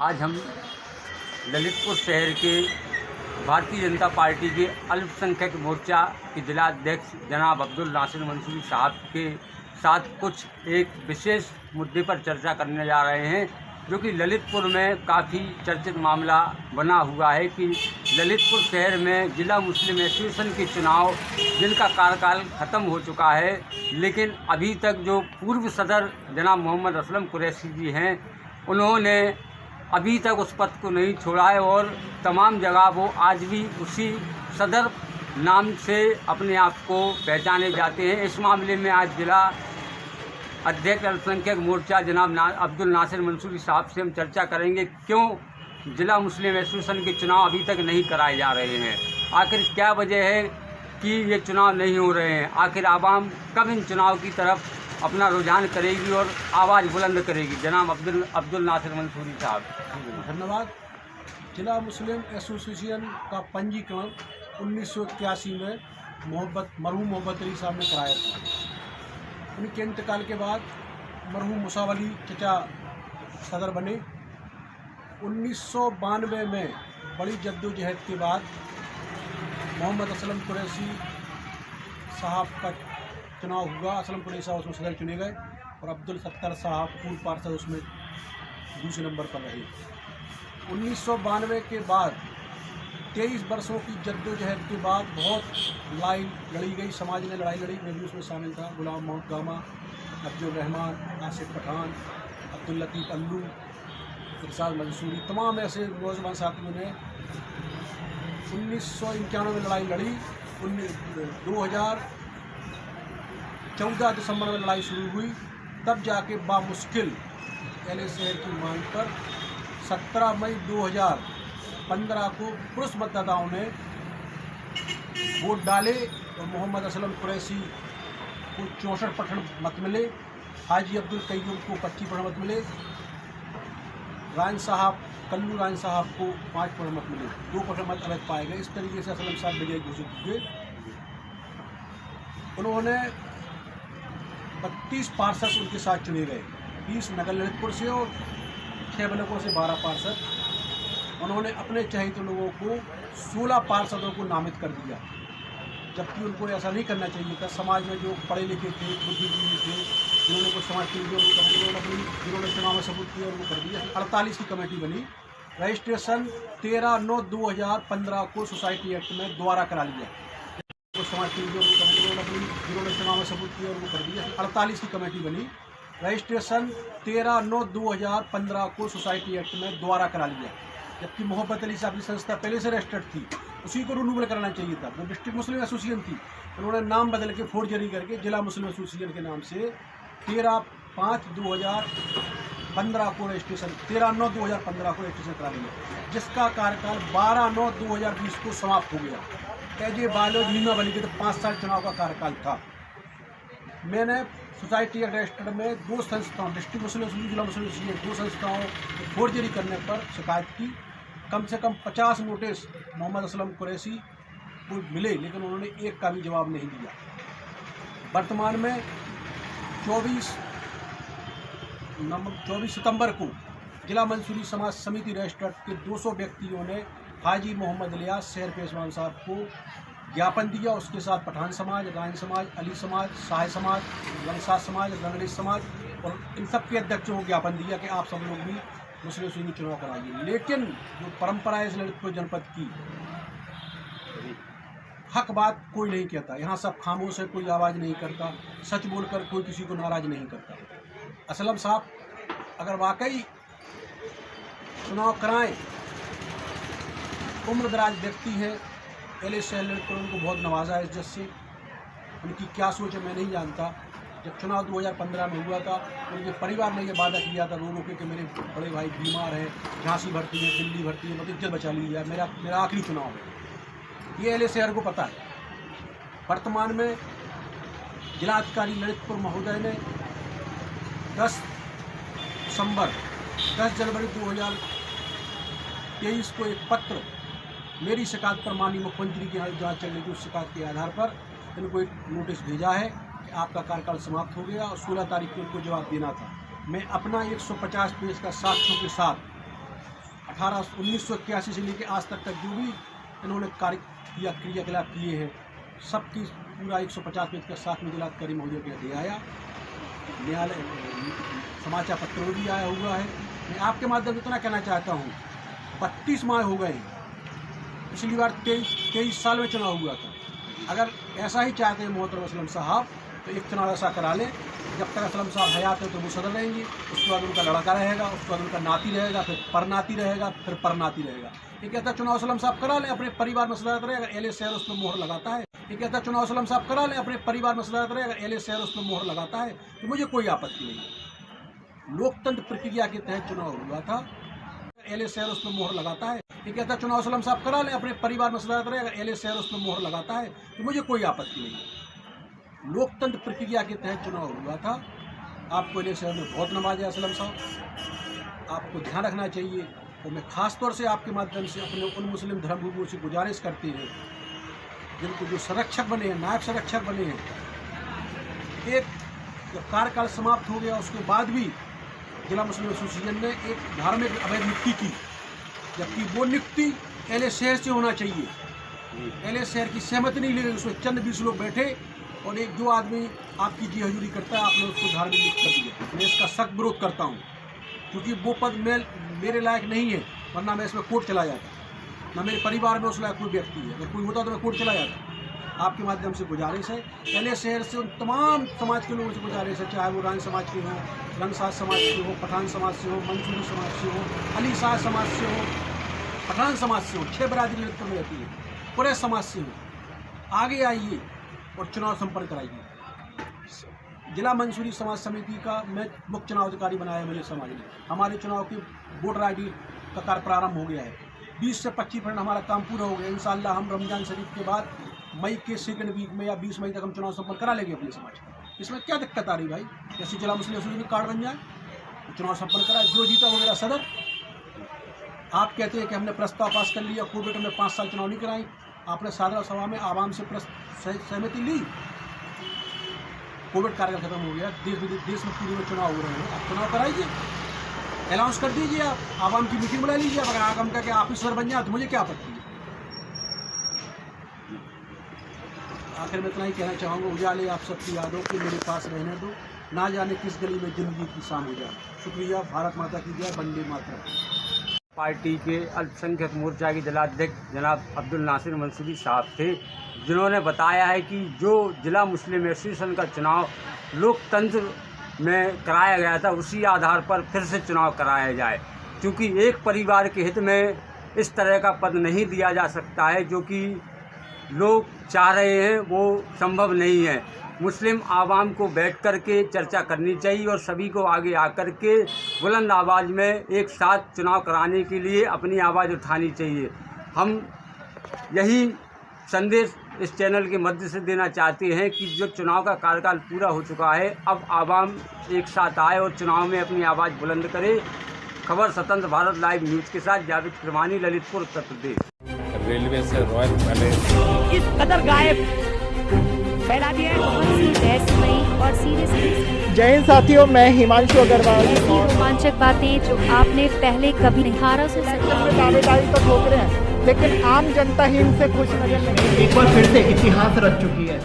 आज हम ललितपुर शहर के भारतीय जनता पार्टी के अल्पसंख्यक मोर्चा के जिलाध्यक्ष जनाब अब्दुल नासिर मंसूरी साहब के साथ कुछ एक विशेष मुद्दे पर चर्चा करने जा रहे हैं, जो कि ललितपुर में काफ़ी चर्चित मामला बना हुआ है कि ललितपुर शहर में जिला मुस्लिम एसोसिएशन के चुनाव जिनका कार्यकाल ख़त्म हो चुका है, लेकिन अभी तक जो पूर्व सदर जनाब मोहम्मद असलम कुरैशी जी हैं, उन्होंने अभी तक उस पद को नहीं छोड़ा है और तमाम जगह वो आज भी उसी सदर नाम से अपने आप को पहचाने जाते हैं। इस मामले में आज जिला अध्यक्ष अल्पसंख्यक मोर्चा जनाब अब्दुल नासिर मंसूरी साहब से हम चर्चा करेंगे, क्यों जिला मुस्लिम एसोसिएशन के चुनाव अभी तक नहीं कराए जा रहे हैं, आखिर क्या वजह है कि ये चुनाव नहीं हो रहे हैं, आखिर आवाम कब इन चुनाव की तरफ अपना रुझान करेगी और आवाज़ बुलंद करेगी। जनाब अब्दुल नासिर मंसूरी साहब। धन्यवाद। जिला मुस्लिम एसोसिएशन का पंजीकरण 1981 में मरहूम मोहब्बत अली साहब ने कराया था। उनके इंतकाल के बाद मरहूम मुसाव अली चचा सदर बने। 1992 में बड़ी जद्दोजहद के बाद मोहम्मद असलम कुरैशी साहब का चुनाव हुआ। असलम कुरैशी साहब उसमें सदर चुने गए और अब्दुल सत्तर साहब पूर्व पार्षद उसमें दूसरे नंबर पर रहे। 1992 के बाद 23 वर्षों की जद्दोजहद के बाद बहुत लड़ाई लड़ी गई, समाज ने लड़ाई लड़ी, मैं भी उसमें शामिल था। गुलाम मोहम्मद गामा, अब्दुल रहमान, आसिफ पठान, अब्दुल लतीफ़ अल्लू, इरशाद मंसूरी, तमाम ऐसे नौजवान साथियों ने 1991 में लड़ाई लड़ी। 2014 दिसंबर में लड़ाई शुरू हुई, तब जाके बामुश्किल एले शहर की मांग पर 17 मई 2015 को पुरुष मतदाताओं ने वोट डाले और मोहम्मद असलम कुरैशी को 64% मत मिले, हाजी अब्दुल कय्यूम को 25% मत मिले, कल्लू रायन साहब को 5% मत मिले, 2% मत अलग पाए गए। इस तरीके से असलम साहब विजयी घोषित हुए। उन्होंने 32 पार्षद उनके साथ चुने गए, 20 नगर ललितपुर से और 6 ब्लॉकों से 12 पार्षद। उन्होंने अपने चहेते लोगों को 16 पार्षदों को नामित कर दिया, जबकि उनको ऐसा नहीं करना चाहिए था। समाज में जो पढ़े लिखे थे, बुद्धिजीवी थे, जिन्होंने कुछ समाज के लिए जिन्होंने चुनाव में सबूत किया उनको कर दिया। 48 की कमेटी बनी। रजिस्ट्रेशन 13/9/2015 को सोसाइटी एक्ट में दोबारा करा लिया। कुछ समाज के जिन्होंने चुनाव में सबूत किया उनको कर दिया। 48 की कमेटी बनी। रजिस्ट्रेशन 13/9/2015 को सोसाइटी एक्ट में दोबारा करा लिया, जबकि मोहब्बत अली साहब की संस्था पहले से रजिस्टर्ड थी, उसी को रिन्यूअल कराना चाहिए था। वो डिस्ट्रिक्ट मुस्लिम एसोसिएशन थी, उन्होंने नाम बदल के फोर्जरी करके जिला मुस्लिम एसोसिएशन के नाम से 13/5/2015 को रजिस्ट्रेशन 13/9/2015 को रजिस्ट्रेशन करा लिया, जिसका कार्यकाल 12/9/2020 को समाप्त हो गया। एज ए बायोलॉज नियमावली के तो 5 साल चुनाव का कार्यकाल था। मैंने सोसाइटी एक्ट रजिस्टर में 2 संस्थाओं, डिस्ट्रिक्ट मुस्लिम एसोसिएशन, जिला मुस्लिम एसोसिएशन, 2 संस्थाओं फोर्जरी करने पर शिकायत की। कम से कम 50 नोटिस मोहम्मद असलम कुरैशी को मिले, लेकिन उन्होंने एक का भी जवाब नहीं दिया। वर्तमान में 24 सितंबर को जिला मंसूरी समाज समिति रजिस्टर्ड के 200 व्यक्तियों ने हाजी मोहम्मद इलियास शहर पेशवान साहब को ज्ञापन दिया। उसके साथ पठान समाज, रायन समाज, अली समाज, शाह समाज, लंगसार समाज, रंगरेज समाज और इन सब के अध्यक्षों को ज्ञापन दिया कि आप सब लोग भी मुस्लिम एसोसिएशन चुनाव कराइए। लेकिन जो परंपरा है इस ललितपुर जनपद की, हक बात कोई नहीं कहता। यहाँ सब खामोश है, कोई आवाज़ नहीं करता, सच बोलकर कोई किसी को नाराज़ नहीं करता। असलम साहब अगर वाकई चुनाव कराएं, उम्रदराज व्यक्ति हैं, एले शहर ललितपुर उनको बहुत नवाजा है इज्जत से। उनकी क्या सोच है मैं नहीं जानता। जब चुनाव 2015 में हुआ था, उनके परिवार ने यह वादा किया था रो रो के कि मेरे बड़े भाई बीमार हैं, झांसी भर्ती है, दिल्ली भर्ती है, मतलब इज्जत बचा ली है, मेरा आखिरी चुनाव है। ये एले शहर को पता है। वर्तमान में जिलाधिकारी ललितपुर महोदय ने 10 जनवरी 2023 को एक पत्र मेरी शिकायत पर माननीय मुख्यमंत्री की यहाँ जाँच चल रही थी, उस शिकायत के आधार पर इनको एक नोटिस भेजा है कि आपका कार्यकाल समाप्त हो गया और 16 तारीख को उनको जवाब देना था। मैं अपना 150 पेज का साक्ष्यों के साथ 1981 से लेकर आज तक जो भी इन्होंने कार्य किया, क्रियाकलाप किए हैं, सबकी पूरा 150 पेज का साख में करीम महोदय के दे आया। न्यायालय समाचार पत्रों में भी आया हुआ है। मैं आपके माध्यम से इतना कहना चाहता हूँ, 32 माह हो गए हैं, पिछली बार 23 साल में चुनाव हुआ था। अगर ऐसा ही चाहते हैं मोहतरम असलम साहब तो एक चुनाव ऐसा करा लें, जब तक असलम साहब हयात है तो वो सदर रहेंगे, उसके बाद उनका लड़का रहेगा, उसके बाद उनका नाती रहेगा, फिर परनाती रहेगा, फिर परनाती रहेगा। एक ऐसा चुनाव असलम साहब करा लें, अपने परिवार में सदारत रहे। अगर एल शहर उस पर मोहर लगाता है, एक ऐसा चुनाव असलम साहब करा लें, अपने परिवार में सदारत रहे। अगर एल शहर उस पर मोहर लगाता है तो मुझे कोई आपत्ति नहीं है। लोकतंत्र प्रक्रिया के तहत चुनाव हुआ था, एल शहर उस पर मोहर लगाता है। एक ऐसा चुनाव असलम साहब करा लें, अपने परिवार में सदारत रहे। अगर एल शहर उस पर मोहर लगाता है तो मुझे कोई आपत्ति नहीं है। लोकतंत्र प्रक्रिया के तहत चुनाव हुआ था। आपको एल शहर में बहुत नवाजा असलम साहब, आपको ध्यान रखना चाहिए। और मैं ख़ास तौर से आपके माध्यम से अपने उन मुस्लिम धर्मगुरुओं से गुजारिश करते हैं जिनको जो संरक्षक बने हैं, नायब संरक्षक बने हैं, एक जब कार्यकाल समाप्त हो गया उसके बाद भी जिला मुस्लिम एसोसिएशन ने एक धार्मिक अवैध नियुक्ति की, जबकि वो नियुक्ति एल शहर से होना चाहिए। एल शहर की सहमति नहीं ली गई, उसमें चंद 20 लोग बैठे और एक जो आदमी आपकी जी हजूरी करता है आपने उसको धार्मिक नियुक्त कर दिया। मैं इसका सख्त विरोध करता हूँ, क्योंकि वो पद मेरे लायक नहीं है, वरना मैं इसमें कोर्ट चला जाता। ना मेरे परिवार में उस लायक कोई व्यक्ति है, अगर कोई होता तो मैं कोर्ट चला जाता। आपके माध्यम से गुजारिश है, एल शहर से उन तमाम समाज के लोगों से गुजारिश है, चाहे वो रानी समाज के हों, रंगसाज समाज से हो, पठान समाज से हो, मंसूरी समाज से हो, अली साज समाज से हो, पठान समाज से हो, 6 बरादरी ललितपुर में रहती है, पूरे समाज से हो, आगे आइए और चुनाव संपन्न कराइए। जिला मंसूरी समाज समिति का मैं मुख्य चुनाव अधिकारी बनाया मेरे समाज ने। हमारे चुनाव की वोटर ID का कार्य प्रारंभ हो गया है। 20 से 25% हमारा काम पूरा हो गया। इंशाअल्लाह हम रमजान शरीफ के बाद मई के सेकंड वीक में या 20 मई तक हम चुनाव संपन्न करा लेंगे अपने समाज का। इसमें क्या दिक्कत आ रही भाई? जैसे जिला मुस्लिम एसोसिएशन कार्ड बन जाए, चुनाव संपन्न कराए, जो जीता वगैरह सदर। आप कहते हैं कि हमने प्रस्ताव पास कर लिया, कोविड में 5 साल चुनाव नहीं कराई। आपने साधारण सभा में आवाम से सहमति ली, कोविड कार्यकाल खत्म हो गया, देश में पूरे में चुनाव हो रहे हैं, आप चुनाव कराइए, अनाउंस कर दीजिए, आप आवाम की मीटिंग बुला लीजिए। अगर आगम का आप ईश्वर बन जाए तो मुझे क्या आपत्ति है? आखिर में इतना ही कहना चाहूँगा, उजाले आप सबकी यादों के मेरे पास रहने दो, ना जाने किस गली में जिंदगी की शाम हो जाए। शुक्रिया। भारत माता की जय, वंदे मातरम। पार्टी के अल्पसंख्यक मोर्चा के जिलाध्यक्ष जनाब अब्दुल नासिर मंसूरी साहब थे, जिन्होंने बताया है कि जो जिला मुस्लिम एसोसिएशन का चुनाव लोकतंत्र में कराया गया था, उसी आधार पर फिर से चुनाव कराया जाए, क्योंकि एक परिवार के हित में इस तरह का पद नहीं दिया जा सकता है। जो कि लोग चाह रहे हैं वो संभव नहीं है। मुस्लिम आवाम को बैठ कर के चर्चा करनी चाहिए और सभी को आगे आकर के बुलंद आवाज़ में एक साथ चुनाव कराने के लिए अपनी आवाज़ उठानी चाहिए। हम यही संदेश इस चैनल के मध्य से देना चाहते हैं कि जो चुनाव का कार्यकाल पूरा हो चुका है, अब आवाम एक साथ आए और चुनाव में अपनी आवाज़ बुलंद करे। खबर स्वतंत्र भारत लाइव न्यूज़ के साथ जावेद किरमानी, ललितपुर, उत्तर प्रदेश। रेलवे से रॉयल पैलेस इस कदर गायब फैला दिया है, बहुत सी रहस्यमयी और सीरियस। जय हिंद साथियों, मैं हिमांशु अग्रवाल। ऐसी रोमांचक बातें जो आपने पहले कभी नहीं। 1870 में दावेदारी तो ठोक रहे हैं, लेकिन आम जनता ही इनसे खुश नजर नहीं। एक बार फिर से इतिहास रच चुकी है।